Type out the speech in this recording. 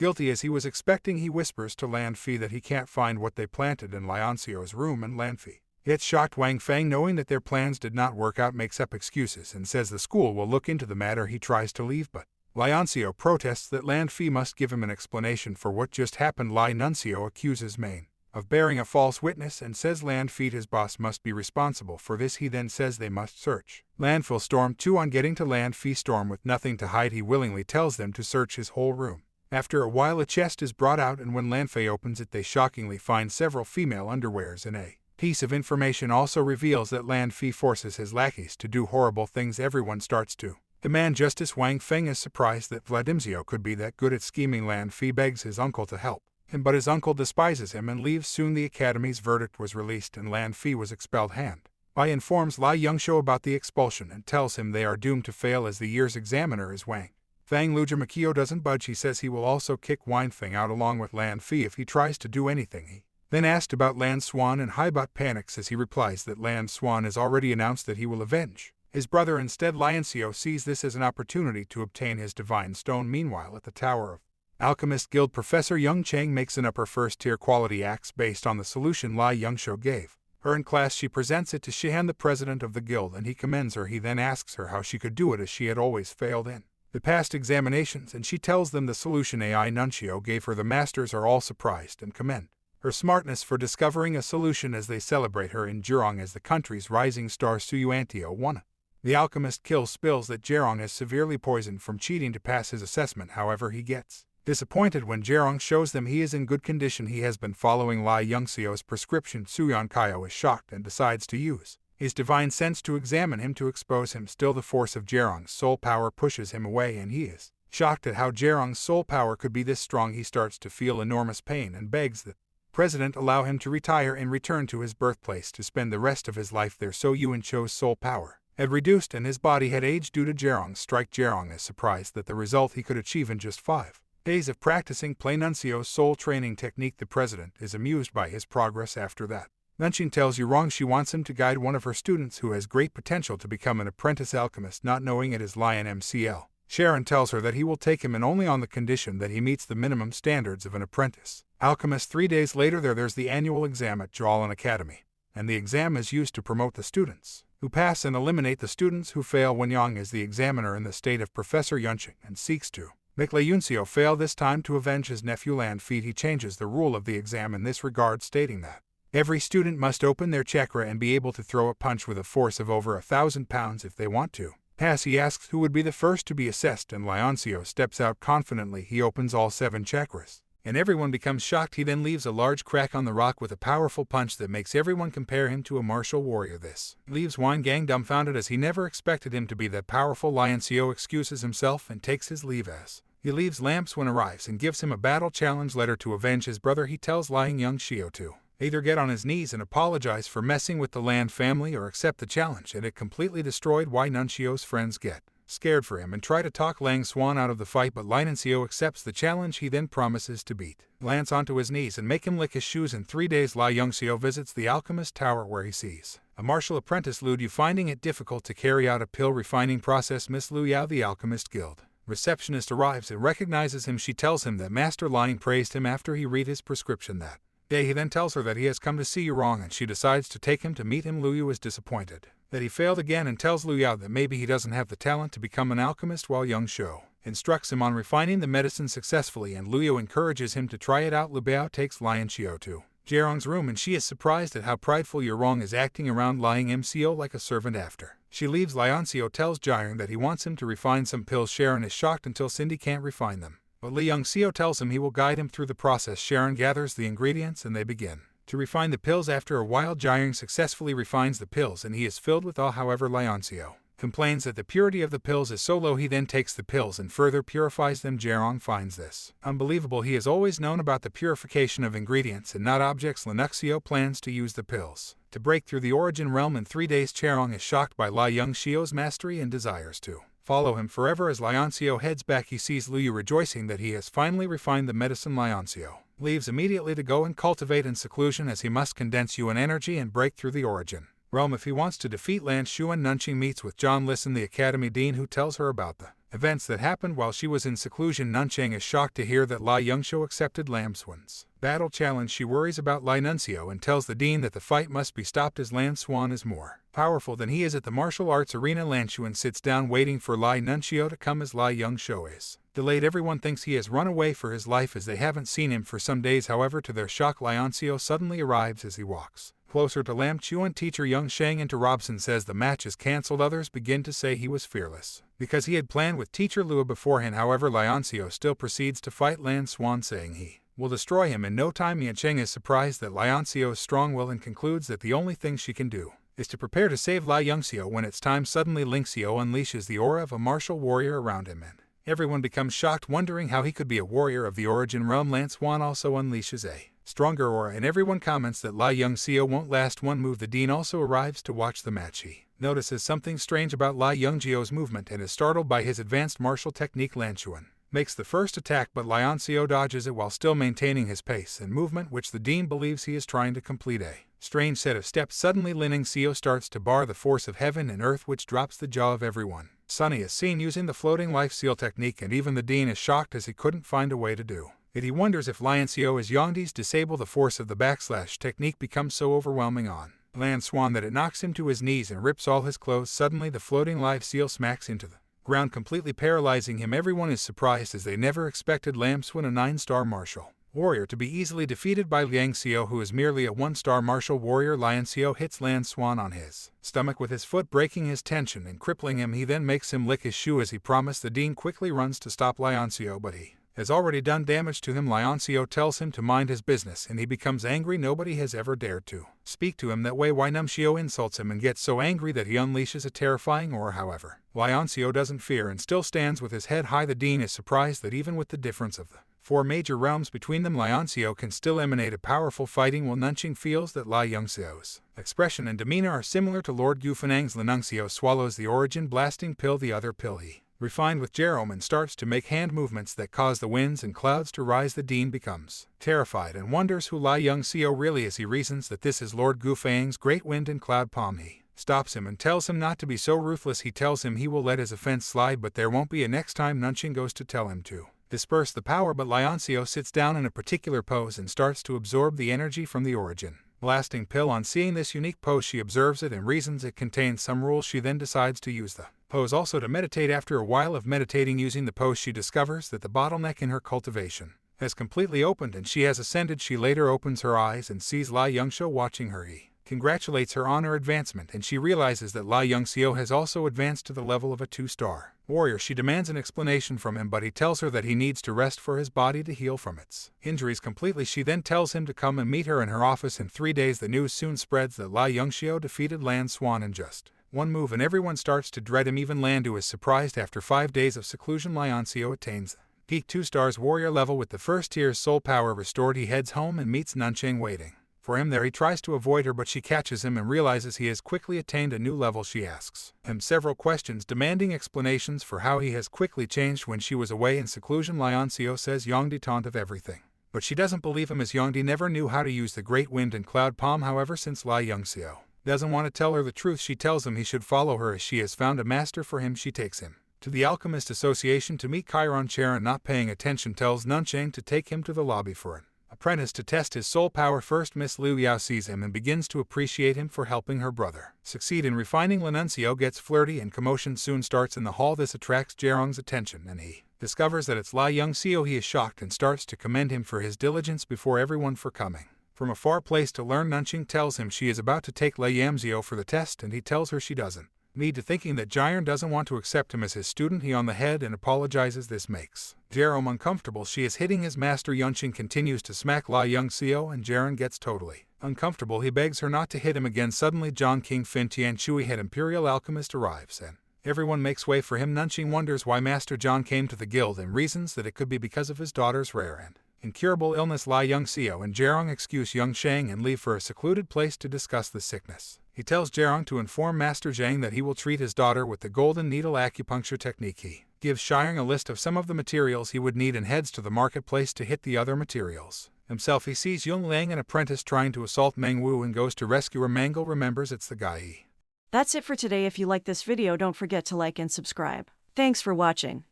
Guilty as he was expecting, he whispers to Lan Fi that he can't find what they planted in Lianxio's room, and Lan Fi, yet shocked Wang Feng, knowing that their plans did not work out, makes up excuses and says the school will look into the matter. He tries to leave, but Lianxio protests that Lan Fi must give him an explanation for what just happened. Lianxio accuses Main of bearing a false witness and says Lan Fi, his boss, must be responsible for this. He then says they must search Landfill Storm too. On getting to Lan Fi Storm with nothing to hide, he willingly tells them to search his whole room. After a while, a chest is brought out, and when Lan Fei opens it, they shockingly find several female underwears, and a piece of information also reveals that Lan Fi forces his lackeys to do horrible things. Everyone starts to demand justice. Wang Feng is surprised that Vladimir could be that good at scheming. Lan Fi begs his uncle to help him, but his uncle despises him and leaves. Soon the academy's verdict was released and Lan Fi was expelled. Han Bai informs Lai Yongshou about the expulsion and tells him they are doomed to fail as the year's examiner is Wang Feng. Luja Makio doesn't budge. He says he will also kick Wang Feng out along with Lan Fi if he tries to do anything. He then asked about Lan Xuan, and Haibot panics as he replies that Lan Xuan has already announced that he will avenge his brother. Instead, Lianxio sees this as an opportunity to obtain his divine stone. Meanwhile, at the Tower of Alchemist Guild, Professor Young Chang makes an upper first-tier quality axe based on the solution Lai Yongshou gave her in class. She presents it to Shihan, the president of the guild, and he commends her. He then asks her how she could do it, as she had always failed in the past examinations, and she tells them the solution AI Nuncio gave her. The masters are all surprised and commend her smartness for discovering a solution as they celebrate her in Zhejiang as the country's rising star. Suyuantio Wana, the alchemist, spills that Zhejiang is severely poisoned from cheating to pass his assessment. However, he gets disappointed when Zhejiang shows them he is in good condition. He has been following Lai Yongxio's prescription. Suyan Kaio is shocked and decides to use his divine sense to examine him to expose him. Still, the force of Zhejiang's soul power pushes him away, and he is shocked at how Zhejiang's soul power could be this strong. He starts to feel enormous pain and begs the president allow him to retire and return to his birthplace to spend the rest of his life there. So Yuan Cho's soul power had reduced and his body had aged due to Zhejiang's strike. Zhejiang is surprised that the result he could achieve in just 5 days of practicing Nuncio's soul training technique. The president is amused by his progress. After that, Nunqing tells Yurong she wants him to guide one of her students who has great potential to become an apprentice alchemist. Not knowing it is Lion MCL, Sharon tells her that he will take him, and only on the condition that he meets the minimum standards of an apprentice alchemist. 3 days later, there's the annual exam at Zhaolan Academy, and the exam is used to promote the students who pass and eliminate the students who fail. Wen Yang is the examiner in the state of Professor Yunqing and seeks to make Lei Yunxiu fail, this time to avenge his nephew Lan Fi. He changes the rule of the exam in this regard, stating that every student must open their chakra and be able to throw a punch with a force of over 1,000 pounds if they want to pass. He asks who would be the first to be assessed, and Lianxio steps out confidently. He opens all 7 chakras, and everyone becomes shocked. He then leaves a large crack on the rock with a powerful punch that makes everyone compare him to a martial warrior. This leaves Wang Gang dumbfounded, as he never expected him to be that powerful. Lianxio excuses himself and takes his leave as he leaves. Lamps when arrives and gives him a battle challenge letter to avenge his brother. He tells Liang Yongxiu to either get on his knees and apologize for messing with the Land family or accept the challenge, and it completely destroyed why Nunxio's friends get scared for him and try to talk Lang Xuan out of the fight, but Lianxio accepts the challenge. He then promises to beat Lance onto his knees and make him lick his shoes. In 3 days, Lai Yongxiu visits the alchemist tower, where he sees a martial apprentice, Lu Yu, finding it difficult to carry out a pill refining process. Miss Lu Yao, the alchemist guild receptionist, arrives and recognizes him. She tells him that Master Lying praised him after he read his prescription that day. He then tells her that he has come to see Yurong, and she decides to take him to meet him. Lu Yu is disappointed that he failed again and tells Lu Yao that maybe he doesn't have the talent to become an alchemist, while Young Shou instructs him on refining the medicine successfully, and Lu Yu encourages him to try it out. Lu Biao takes Lian Xiao to Zhejiang's room, and she is surprised at how prideful Yurong is acting around Lying MCO like a servant. After she leaves, Lianxio tells Jiang that he wants him to refine some pills. Sharon is shocked until Cindy can't refine them, but Li Yongxiu tells him he will guide him through the process. Sharon gathers the ingredients and they begin to refine the pills. After a while, Jiang successfully refines the pills and he is filled with awe. However, Lianxio complains that the purity of the pills is so low. He then takes the pills and further purifies them. Jiang finds this unbelievable. He has always known about the purification of ingredients and not objects. Linuxio plans to use the pills to break through the origin realm in 3 days. Charong is shocked by Lai Yongxiu's mastery and desires to follow him forever. As Lianxio heads back, he sees Lu Yu rejoicing that he has finally refined the medicine. Lianxio leaves immediately to go and cultivate in seclusion, as he must condense Yuan energy and break through the origin realm if he wants to defeat Lan Xuan. Nunqing meets with John Listen, the academy dean, who tells her about the events that happened while she was in seclusion. Nunqing is shocked to hear that Lai Yongxiu accepted Lan Xuan's battle challenge. She worries about Lai Nuncio and tells the dean that the fight must be stopped as Lan Xuan is more powerful than he is at the martial arts arena. Lan Xuan sits down waiting for Lai Nuncio to come as Lai Yongxiu is delayed. Everyone thinks he has run away for his life as they haven't seen him for some days. However, to their shock, Lai Nuncio suddenly arrives as he walks closer to Lam Chuan. Teacher Young Shang into Robson says the match is cancelled. Others begin to say he was fearless because he had planned with Teacher Lua beforehand. However, Lai Nuncio still proceeds to fight Lan Xuan, saying he will destroy him in no time. Yan Cheng is surprised at Lai Nuncion's strong will and concludes that the only thing she can do is to prepare to save Lai Yongxiu when it's time. Suddenly, Ling Xiu unleashes the aura of a martial warrior around him, and everyone becomes shocked, wondering how he could be a warrior of the origin realm. Lan Xuan also unleashes a stronger aura, and everyone comments that Lai Yongxiu won't last one move. The dean also arrives to watch the match. He notices something strange about Lai Yongxiu's movement and is startled by his advanced martial technique. Lan Xuan makes the first attack, but Lai Yongxiu dodges it while still maintaining his pace and movement, which the dean believes he is trying to complete a strange set of steps. Suddenly, Lin Yingxiu starts to bar the force of heaven and earth, which drops the jaw of everyone. Sunny is seen using the floating life seal technique, and even the dean is shocked as he couldn't find a way to do it. He wonders if Lion Xiu is Yongdi's disable. The force of the backslash technique becomes so overwhelming on Lan Xuan that it knocks him to his knees and rips all his clothes. Suddenly, the floating life seal smacks into the ground, completely paralyzing him. Everyone is surprised as they never expected Lam Xuan, a 9-star martial warrior, to be easily defeated by Liang Xiu, who is merely a 1-star martial warrior. Lion Xiu hits Lan Xuan on his stomach with his foot, breaking his tension and crippling him. He then makes him lick his shoe as he promised. The dean quickly runs to stop Lion Xiu, but he has already done damage to him. Lion Xiu tells him to mind his business, and he becomes angry. Nobody has ever dared to speak to him that way. Wai Num Xiu insults him and gets so angry that he unleashes a terrifying aura. However, Lion Xiu doesn't fear and still stands with his head high. The dean is surprised that even with the difference of the 4 major realms between them, Lion Xiu can still emanate a powerful fighting will. Nunqing feels that Lai Yongxiu's expression and demeanor are similar to Lord Gufenang's. Lin Yingxiu swallows the origin blasting pill, the other pill he refined with Jerome, and starts to make hand movements that cause the winds and clouds to rise. The dean becomes terrified and wonders who Lai Yongxiu really is. He reasons that this is Lord Gufeng's great wind and cloud palm. He stops him and tells him not to be so ruthless. He tells him he will let his offense slide, but there won't be a next time. Nunqing goes to tell him to disperse the power, but Lion Xiu sits down in a particular pose and starts to absorb the energy from the origin blasting pill. On seeing this unique pose, she observes it and reasons it contains some rules. She then decides to use the pose also to meditate. After a while of meditating using the pose, she discovers that the bottleneck in her cultivation has completely opened and she has ascended. She later opens her eyes and sees Lai Yongxiu watching her. He congratulates her on her advancement, and she realizes that Lai Yongxiu has also advanced to the level of a 2-star warrior. She demands an explanation from him, but he tells her that he needs to rest for his body to heal from its injuries completely. She then tells him to come and meet her in her office in 3 days. The news soon spreads that Lai Yongxiu defeated Lan Xuan in just one move, and everyone starts to dread him. Even Landu is surprised. After 5 days of seclusion, Lion Xiu attains the peak 2-stars warrior level with the first tier's soul power restored. He heads home and meets Nunqing waiting for him there. He tries to avoid her, but she catches him and realizes he has quickly attained a new level. She asks him several questions, demanding explanations for how he has quickly changed when she was away in seclusion. Lion Xiu says Yongdi taught of everything, but she doesn't believe him as Yongdi never knew how to use the great wind and cloud palm. However, since Lai Yongxiu doesn't want to tell her the truth, she tells him he should follow her as she has found a master for him. She takes him to the Alchemist Association to meet Chiron. Charon, not paying attention, tells Nunqing to take him to the lobby for an apprentice to test his soul power. First, Miss Liu Yao sees him and begins to appreciate him for helping her brother succeed in refining. Lenuncio gets flirty and commotion soon starts in the hall. This attracts Jerong's attention and he discovers that it's Lai Yongxiu. He is shocked and starts to commend him for his diligence before everyone for coming from a far place to learn. Nunqing tells him she is about to take Lei Yamzio for the test, and he tells her she doesn't need to, thinking that Jiren doesn't want to accept him as his student. He on the head and apologizes. This makes Jerome uncomfortable. She is hitting his master. Yunqing continues to smack Lai Yongxiu and Jiren gets totally uncomfortable. He begs her not to hit him again. Suddenly, John King Fin Tian Chui head Imperial Alchemist arrives and everyone makes way for him. Nunqing wonders why Master John came to the guild and reasons that it could be because of his daughter's rare and incurable illness. Lai Yongxiu and Jerong excuse Young Shang and leave for a secluded place to discuss the sickness. He tells Jerong to inform Master Zhang that he will treat his daughter with the golden needle acupuncture technique. He gives Shiring a list of some of the materials he would need and heads to the marketplace to hit the other materials. himself, he sees Yung Liang, an apprentice, trying to assault Mengwu and goes to rescue her. Mangle remembers it's the guy he. That's it for today. If you like this video, don't forget to like and subscribe. Thanks for watching.